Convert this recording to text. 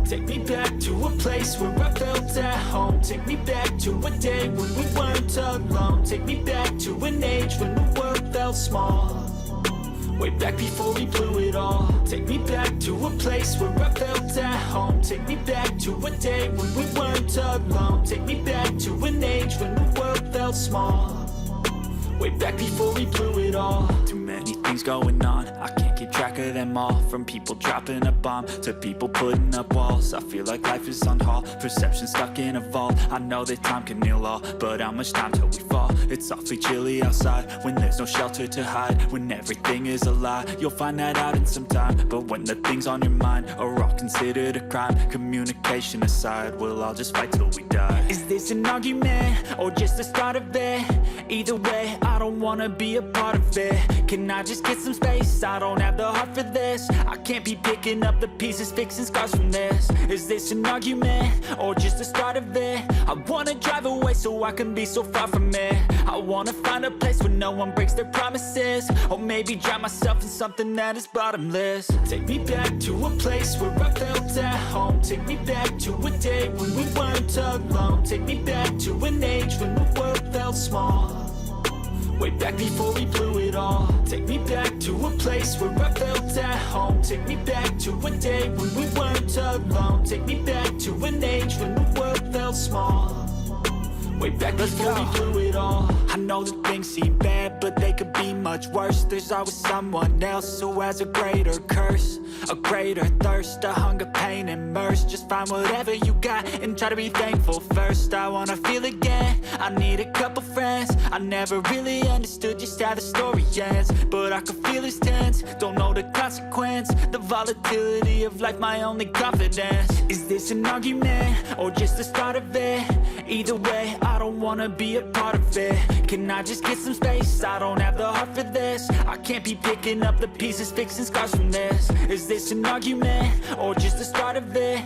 Take me back to a place where I felt at home. Take me back to a day when we weren't alone. Take me back to an age when the world felt small. Way back before we blew it all. Take me back to a place where I felt at home. Take me back to a day when we weren't alone. Take me back to an age when the world felt small. Way back before we blew it all. Too many things going on, I can't keep track of them all. From people dropping a bomb to people putting up walls. I feel like life is on hold, perception stuck in a vault. I know that time can heal all, but how much time till we fall? It's awfully chilly outside when there's no shelter to hide. When everything is a lie, you'll find that out in some time. But when the things on your mind are all considered a crime, communication aside, we'll all just fight till we die. Is this an argument or just the start of it? Either way, I don't wanna be a part of it. Can I just get some space? I don't have the heart for this. I can't be picking up the pieces, fixing scars from this. Is this an argument or just the start of it? I wanna drive away so I can be so far from it. I wanna find a place where no one breaks their promises. Or maybe drown myself in something that is bottomless. Take me back to a place where I felt at home. Take me back to a day when we weren't alone. Take me back to an age when the world felt small. Way back before we blew it all. Take me back to a place where I felt at home. Take me back to a day when we weren't alone. Take me back to an age when the world felt small. Way back before we blew it all. I know that things seem bad, but they could be much worse. There's always someone else who has a greater curse, a greater thirst, a hunger, pain, and mercy. Just find whatever you got and try to be thankful first. I wanna feel again, I need a couple friends. I never really understood just how the story ends, but I can feel it's tense, don't know the consequence. The volatility of life, my only confidence. Is this an argument or just the start of it? Either way, I don't wanna be a part of it. Can I just get some space? I don't have the heart for this. I can't be picking up the pieces, fixing scars from this. Is this an argument or just the start of it?